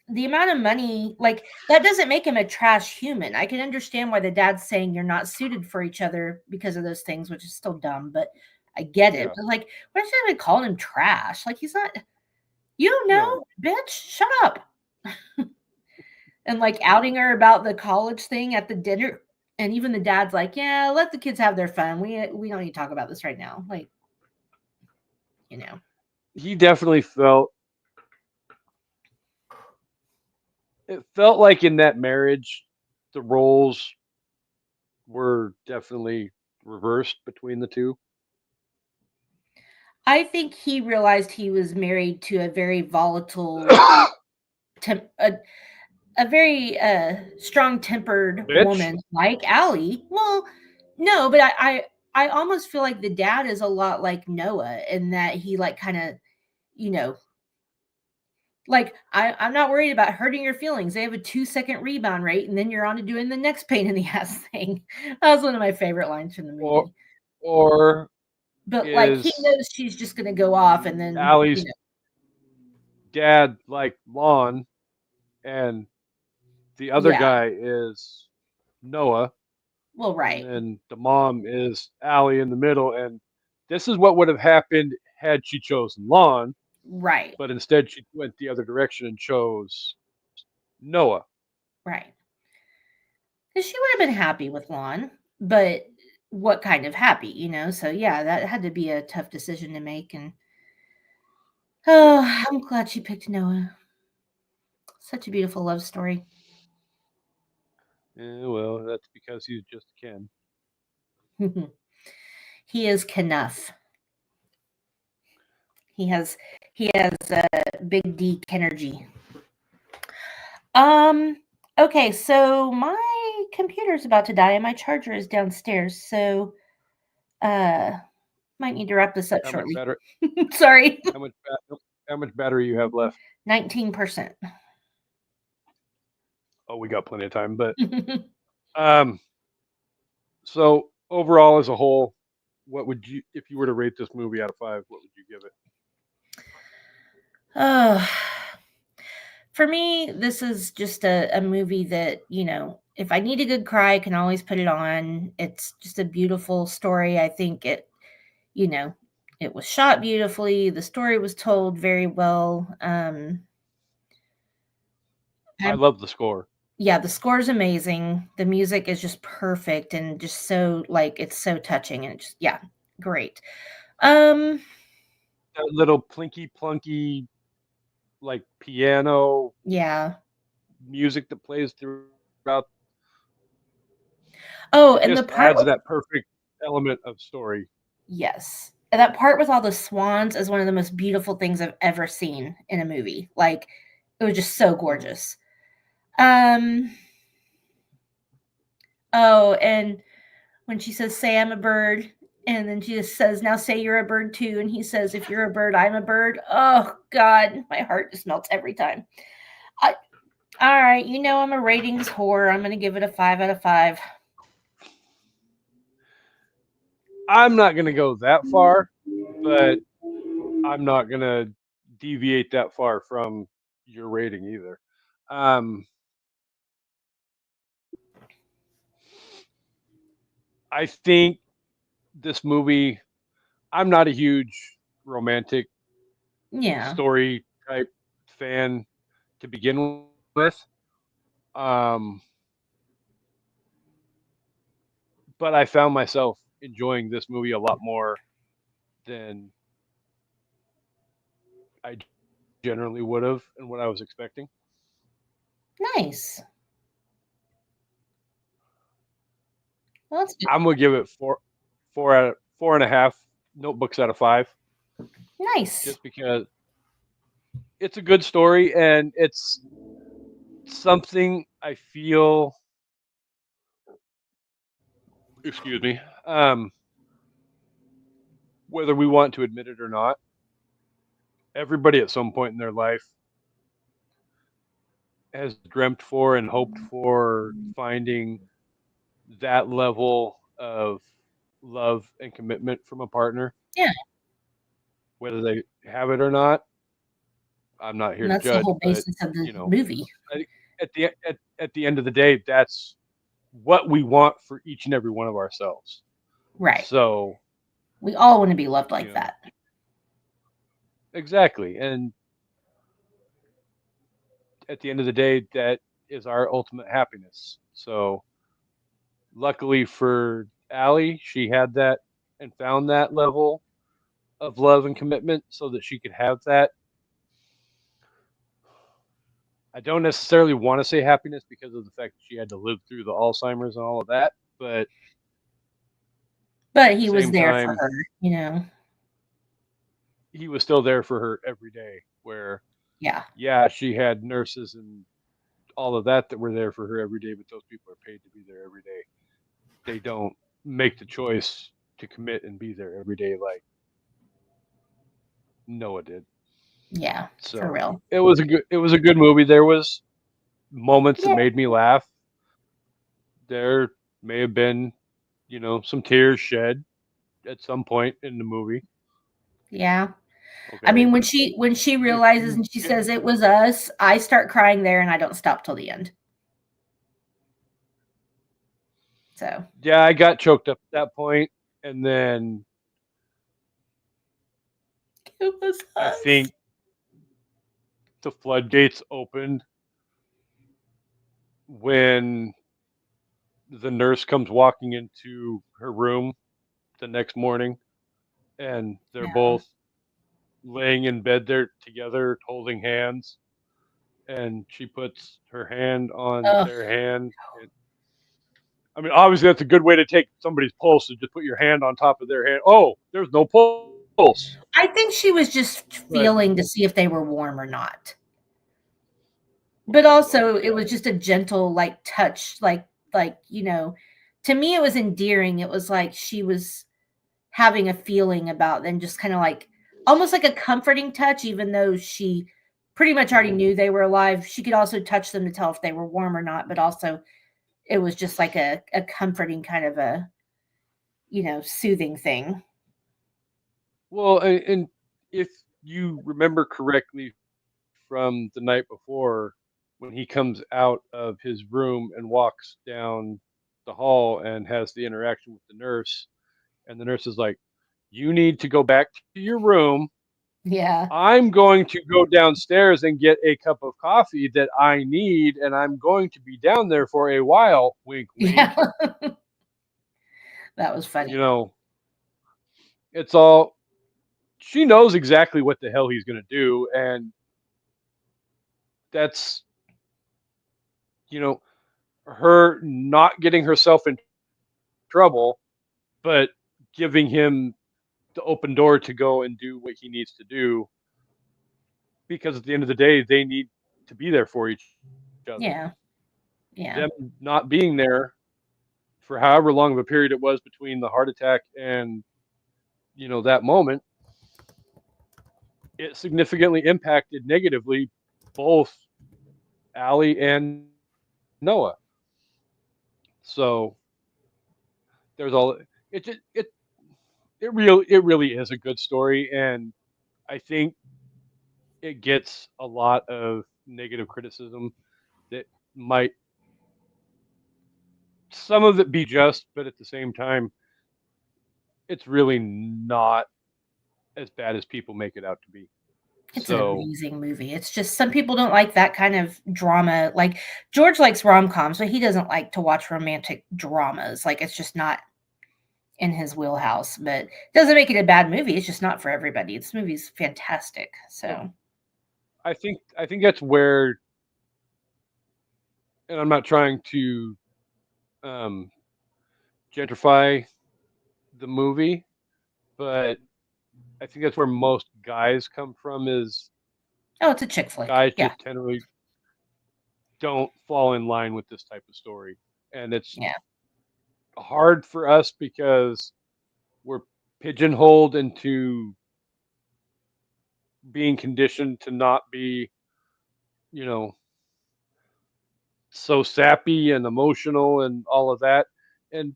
the amount of money, like that doesn't make him a trash human. I can understand why the dad's saying you're not suited for each other because of those things, which is still dumb, but I get it. Yeah. But like, what if they calling him trash? Like he's not. You don't know, No. bitch. Shut up. And like outing her about the college thing at the dinner, and even the dad's like, "Yeah, let the kids have their fun. We don't need to talk about this right now." Like, you know, He definitely felt it felt like in that marriage the roles were definitely reversed between the two. I think he realized he was married to a very volatile, temp- a very strong-tempered Bitch. woman like Allie. Well, no, but I almost feel like the dad is a lot like Noah in that he like kind of, you know, like I'm not worried about hurting your feelings. They have a 2-second rebound rate, and then you're on to doing the next pain in the ass thing. That was one of my favorite lines from the or movie. or But like he is knows she's just gonna go off, and then Allie's dad like Lon and the other yeah, guy is Noah, well, and right, then the mom is Allie in the middle. And this is what would have happened had she chosen Lon, right, but instead she went the other direction and chose Noah. right. Because she would have been happy with Lon, but what kind of happy? So yeah, that had to be a tough decision to make. And Oh, I'm glad she picked Noah. Such a beautiful love story. Well, that's because he's just Ken. He is Knuff. He has big D energy. Um. Okay, so my computer's about to die and my charger is downstairs. So, might need to wrap this up How much shortly. better? Sorry. How much battery you have left? 19%. Oh, we got plenty of time. But um, so overall, as a whole, what would you, if you were to rate this movie out of 5? What would you give it? Oh, for me, this is just a movie that, if I need a good cry, I can always put it on. It's just a beautiful story. I think you know, it was shot beautifully. The story was told very well. I love the score. Yeah, the score is amazing. The music is just perfect and just so like it's so touching and just yeah, great. Um That little plinky plunky like piano yeah. music that plays throughout. Oh, It and the just part adds with that perfect element of story. yes. And that part with all the swans is one of the most beautiful things I've ever seen in a movie. Like it was just so gorgeous. Um oh, and when she says say I'm a bird and then she just says now say you're a bird too and he says if you're a bird I'm a bird. Oh god, my heart just melts every time. I, all right, I'm a ratings whore. I'm going to give it a 5 out of 5. I'm not going to go that far, but I'm not going to deviate that far from your rating either. Um, I think this movie, I'm not a huge romantic Yeah. story type fan to begin with. Um, but I found myself enjoying this movie a lot more than I generally would have and what I was expecting. Nice. Well, that's good. I'm gonna give it four and a half notebooks out of 5, Nice. just because it's a good story and it's something I feel. Excuse me. Whether we want to admit it or not, everybody at some point in their life has dreamt for and hoped for finding that level of love and commitment from a partner. Yeah. Whether they have it or not, I'm not here And to that's the judge. whole But basis of the you know, movie. I think at the end of the day, that's what we want for each and every one of ourselves. Right. So We all want to be loved you like know that. exactly, and at the end of the day, that is our ultimate happiness. So luckily for Allie, she had that and found that level of love and commitment so that she could have that. I don't necessarily want to say happiness because of the fact that she had to live through the Alzheimer's and all of that, but But at the he was same there for time, her. he was still there for her every day. Where, Yeah. yeah, she had nurses and all of that that were there for her every day, but those people are paid to be there every day. They don't make the choice to commit and be there every day like Noah did. Yeah. For So real. it was a good movie. There was moments that Yeah. made me laugh. There may have been, some tears shed at some point in the movie. Yeah. I Okay. mean, when she If realizes you and she says it was us, I start crying there and I don't stop till the end. So Yeah, I got choked up at that point, and then it was I us. think the floodgates opened when the nurse comes walking into her room the next morning, and they're Yeah. both laying in bed there together, holding hands, and she puts her hand on Ugh. their hand. I mean, obviously, that's a good way to take somebody's pulse, is just put your hand on top of their hand. Oh, there's no pulse. I think she was just But feeling to see if they were warm or not. But also, it was just a gentle, like, touch, like, to me, it was endearing. It was like she was having a feeling about them, just kinda like almost like a comforting touch, even though she pretty much already knew they were alive. She could also touch them to tell if they were warm or not, but also it was just like a comforting kind of a, soothing thing. well, and if you remember correctly from the night before, when he comes out of his room and walks down the hall and has the interaction with the nurse, and the nurse is like, "You need to go back to your room. Yeah. I'm going to go downstairs and get a cup of coffee that I need, and I'm going to be down there for a while." Wink, wink. Yeah. That was funny. You know, it's all, she knows exactly what the hell he's going to do, and that's, you know, her not getting herself in trouble, but giving him the open door to go and do what he needs to do, because at the end of the day, they need to be there for each other. Yeah. Yeah. Them not being there for however long of a period it was between the heart attack and, that moment, it significantly impacted negatively both Allie and Noah. So there's all, it just, it really is a good story, and I think it gets a lot of negative criticism that might, some of it be just, but at the same time, it's really not as bad as people make it out to be. It's an So amazing movie. It's just some people don't like that kind of drama. Like, George likes rom-coms, but he doesn't like to watch romantic dramas. Like, it's just not in his wheelhouse, but it doesn't make it a bad movie. It's just not for everybody. This movie's fantastic. well, So, I think that's where, and I'm not trying to um, gentrify the movie, but I think that's where most guys come from, is oh, it's a chick flick. guys Yeah. just generally don't fall in line with this type of story. And it's Yeah. hard for us because we're pigeonholed into being conditioned to not be, you know, so sappy and emotional and all of that. And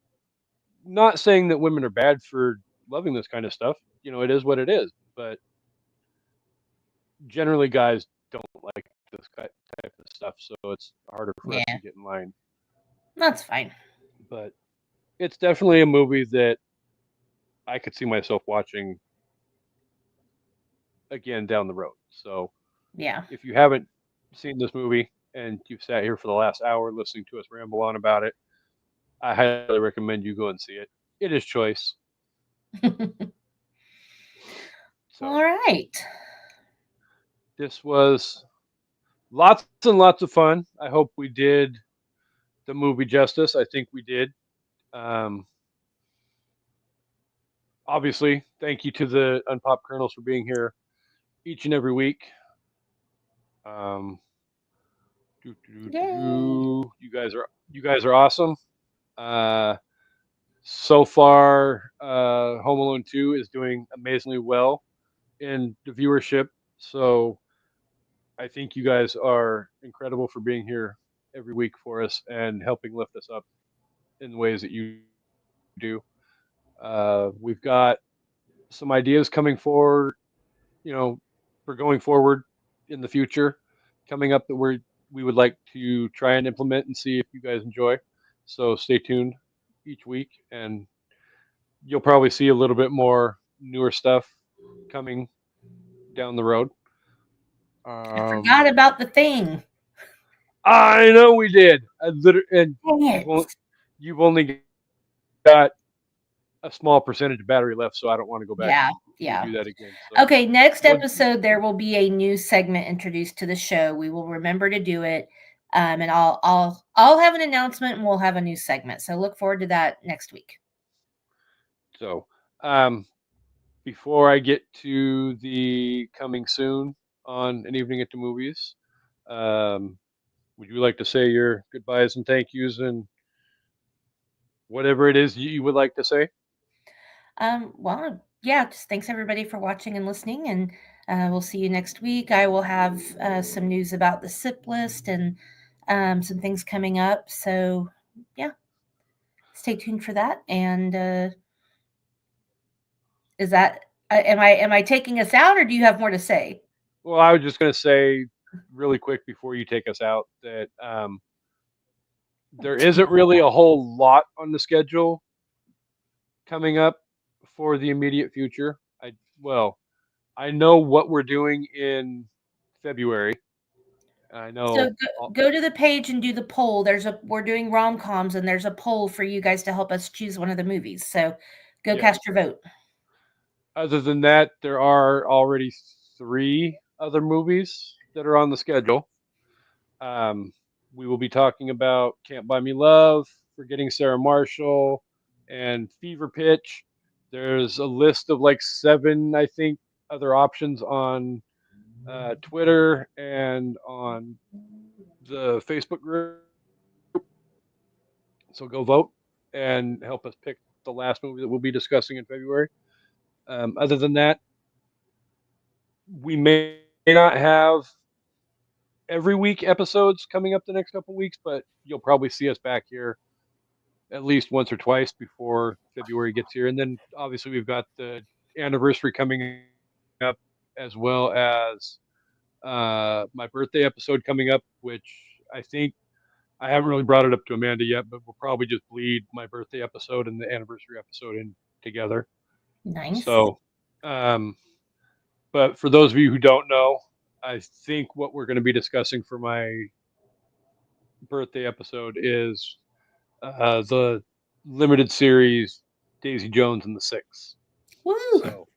not saying that women are bad for loving this kind of stuff. It is what it is. But generally, guys don't like this type of stuff, so it's harder for us Yeah. to get in line. That's fine. But it's definitely a movie that I could see myself watching again down the road. So Yeah. if you haven't seen this movie and you've sat here for the last hour listening to us ramble on about it, I highly recommend you go and see it. It is choice. So All right. this was lots and lots of fun. I hope we did the movie justice. I think we did. Um, Obviously, thank you to the Unpopped Kernels for being here each and every week. Um, Yay. you guys are awesome. Uh, so far, Home Alone 2 is doing amazingly well in the viewership. So I think you guys are incredible for being here every week for us and helping lift us up in the ways that you do. We've got some ideas coming forward, you know, for going forward in the future, coming up that we would like to try and implement and see if you guys enjoy. So stay tuned each week, and you'll probably see a little bit more newer stuff coming down the road. I forgot about the thing. I know we did. And Dang you've it. only, you've only got a small percentage of battery left, so I don't want to go back Yeah. and do that again. So Okay, next episode there will be a new segment introduced to the show. We will remember to do it, and I'll have an announcement, and we'll have a new segment. So look forward to that next week. So, before I get to the coming soon on An Evening at the Movies, would you like to say your goodbyes and thank yous and whatever it is you would like to say? Well, yeah, just thanks everybody for watching and listening, and we'll see you next week. I will have some news about the SIP list and some things coming up. So, yeah, stay tuned for that. And is that am I taking us out, or do you have more to say? Well, I was just going to say really quick before you take us out that there isn't really a whole lot on the schedule coming up for the immediate future. I know what we're doing in February. I know. So go to the page and do the poll. We're doing rom-coms, and there's a poll for you guys to help us choose one of the movies. So go cast your vote. Other than that, there are already 3 other movies that are on the schedule. We will be talking about Can't Buy Me Love, Forgetting Sarah Marshall, and Fever Pitch. There's a list of like 7, I think, other options on Twitter and on the Facebook group. So go vote and help us pick the last movie that we'll be discussing in February. Other than that, we may not have every week episodes coming up the next couple of weeks, but you'll probably see us back here at least once or twice before February gets here. And then obviously we've got the anniversary coming up, as well as my birthday episode coming up, which I think I haven't really brought it up to Amanda yet, but we'll probably just bleed my birthday episode and the anniversary episode in together. Nice. So, but for those of you who don't know, I think what we're going to be discussing for my birthday episode is the limited series Daisy Jones and the Six. Woo! So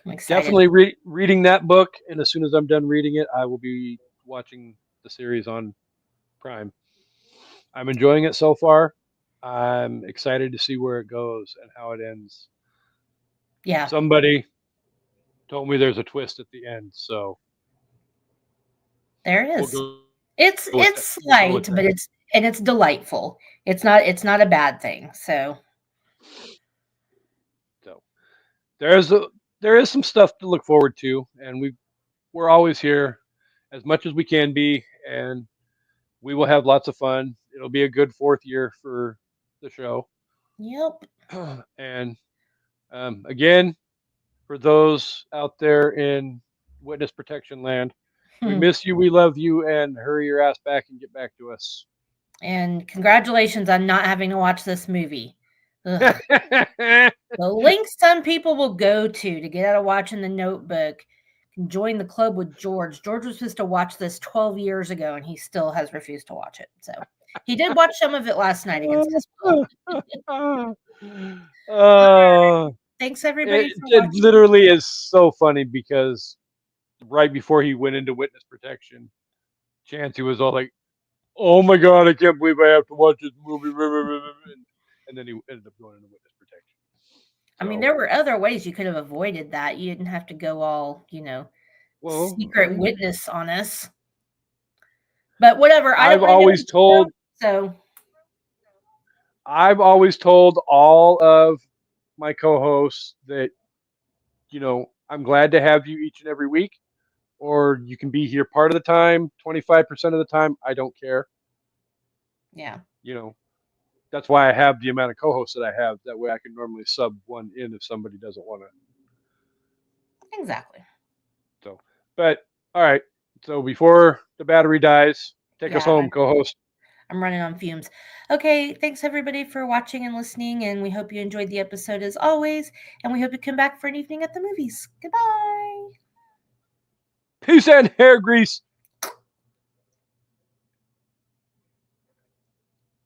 I'm excited. definitely reading that book, and as soon as I'm done reading it, I will be watching the series on Prime. I'm enjoying it so far. I'm excited to see where it goes and how it ends. Yeah. Somebody told me there's a twist at the end, so there it is. We'll it's slight, but it's delightful. It's not a bad thing. So there is some stuff to look forward to, and we're always here as much as we can be, and we will have lots of fun. It'll be a good 4th year for the show. Yep. And again, for those out there in witness protection land, we miss you, we love you, and hurry your ass back and get back to us. And congratulations on not having to watch this movie. The lengths some people will go to get out of watching The Notebook and join the club with George. George was supposed to watch this 12 years ago, and he still has refused to watch it. So he did watch some of it last night against his will. Thanks, everybody. It literally is so funny because right before he went into witness protection, Chancey was all like, "Oh my God, I can't believe I have to watch this movie." And then he ended up going into witness protection. I mean, there were other ways you could have avoided that. You didn't have to go all, secret witness on us. But whatever. I've always told all of my co-hosts that, I'm glad to have you each and every week, or you can be here part of the time, 25% of the time. I don't care. Yeah. That's why I have the amount of co-hosts that I have. That way I can normally sub one in if somebody doesn't want to. Exactly. So, but all right. So before the battery dies, take us home, co-host. I'm running on fumes. Okay. Thanks everybody for watching and listening. And we hope you enjoyed the episode as always. And we hope you come back for An Evening at the Movies. Goodbye. Peace and hair grease.